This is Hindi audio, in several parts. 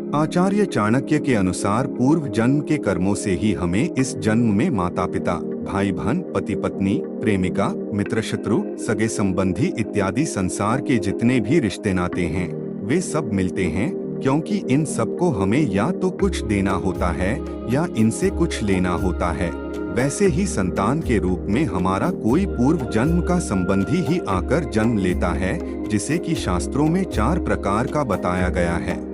आचार्य चाणक्य के अनुसार पूर्व जन्म के कर्मों से ही हमें इस जन्म में माता पिता, भाई बहन, पति पत्नी, प्रेमिका, मित्र, शत्रु, सगे संबंधी इत्यादि संसार के जितने भी रिश्ते नाते हैं वे सब मिलते हैं, क्योंकि इन सबको हमें या तो कुछ देना होता है या इनसे कुछ लेना होता है। वैसे ही संतान के रूप में हमारा कोई पूर्व जन्म का संबंधी ही आकर जन्म लेता है, जिसे कि शास्त्रों में 4 प्रकार का बताया गया है।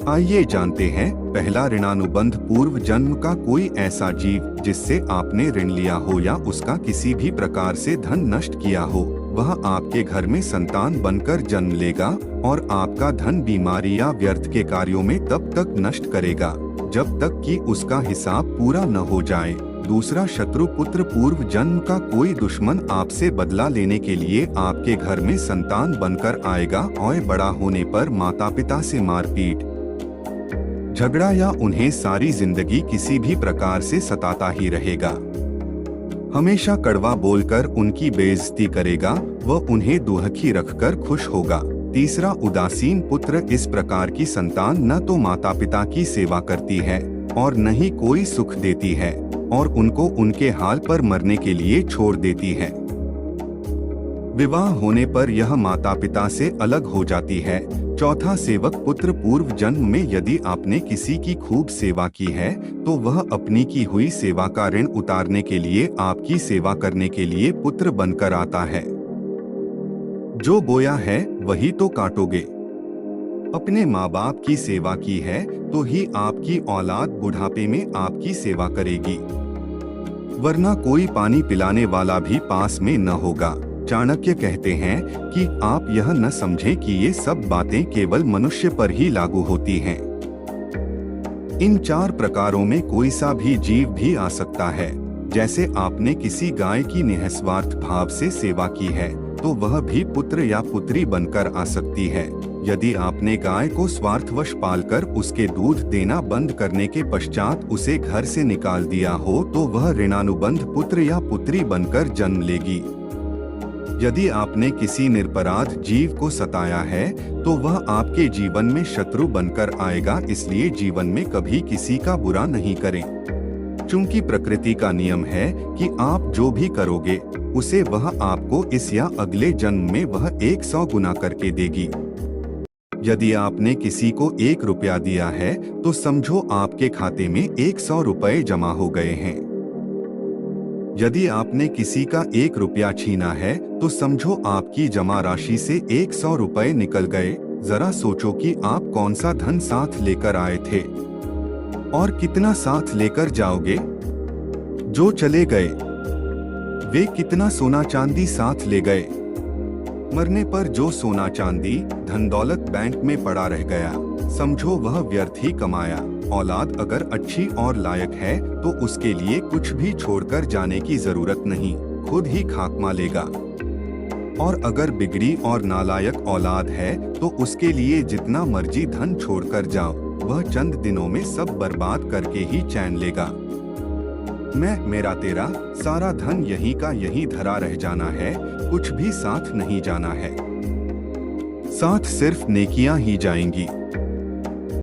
आइए जानते हैं। पहला, ऋणानुबंध। पूर्व जन्म का कोई ऐसा जीव जिससे आपने ऋण लिया हो या उसका किसी भी प्रकार से धन नष्ट किया हो, वह आपके घर में संतान बनकर जन्म लेगा और आपका धन बीमारी या व्यर्थ के कार्यों में तब तक नष्ट करेगा जब तक कि उसका हिसाब पूरा न हो जाए। दूसरा, शत्रु पुत्र। पूर्व जन्म का कोई दुश्मन आपसे बदला लेने के लिए आपके घर में संतान बनकर आएगा और बड़ा होने पर माता पिता से मारपीट, झगड़ा या उन्हें सारी जिंदगी किसी भी प्रकार से सताता ही रहेगा। हमेशा कड़वा बोलकर उनकी बेइज्जती करेगा व उन्हें दुखी रखकर खुश होगा। तीसरा, उदासीन पुत्र। इस प्रकार की संतान न तो माता पिता की सेवा करती है और न ही कोई सुख देती है और उनको उनके हाल पर मरने के लिए छोड़ देती है। विवाह होने पर यह माता पिता से अलग हो जाती है। चौथा, सेवक पुत्र। पूर्व जन्म में यदि आपने किसी की खूब सेवा की है तो वह अपनी की हुई सेवा का ऋण उतारने के लिए आपकी सेवा करने के लिए पुत्र बनकर आता है। जो बोया है वही तो काटोगे। अपने माँ बाप की सेवा की है तो ही आपकी औलाद बुढ़ापे में आपकी सेवा करेगी, वरना कोई पानी पिलाने वाला भी पास में न होगा। चाणक्य कहते हैं कि आप यह न समझें कि ये सब बातें केवल मनुष्य पर ही लागू होती हैं। इन 4 प्रकारों में कोई सा भी जीव भी आ सकता है। जैसे आपने किसी गाय की निस्वार्थ भाव से सेवा की है तो वह भी पुत्र या पुत्री बनकर आ सकती है। यदि आपने गाय को स्वार्थवश पालकर उसके दूध देना बंद करने के पश्चात उसे घर से निकाल दिया हो तो वह ऋणानुबंध पुत्र या पुत्री बनकर जन्म लेगी। यदि आपने किसी निरपराध जीव को सताया है तो वह आपके जीवन में शत्रु बनकर आएगा। इसलिए जीवन में कभी किसी का बुरा नहीं करें, चूंकि प्रकृति का नियम है कि आप जो भी करोगे उसे वह आपको इस या अगले जन्म में वह 100 गुना करके देगी। यदि आपने किसी को 1 रुपया दिया है तो समझो आपके खाते में 100 रुपए जमा हो गए हैं। यदि आपने किसी का 1 रुपया छीना है तो समझो आपकी जमा राशि से 100 रुपए निकल गए। जरा सोचो कि आप कौन सा धन साथ लेकर आए थे और कितना साथ लेकर जाओगे। जो चले गए वे कितना सोना चांदी साथ ले गए। मरने पर जो सोना चांदी धन दौलत बैंक में पड़ा रह गया, समझो वह व्यर्थ ही कमाया। औलाद अगर अच्छी और लायक है तो उसके लिए कुछ भी छोड़कर जाने की जरूरत नहीं, खुद ही खाकमा लेगा। और अगर बिगड़ी और नालायक औलाद है तो उसके लिए जितना मर्जी धन छोड़कर जाओ, वह चंद दिनों में सब बर्बाद करके ही चैन लेगा। मैं मेरा तेरा सारा धन यहीं का यहीं धरा रह जाना है, कुछ भी साथ नहीं जाना है। साथ सिर्फ नेकियां ही जाएंगी।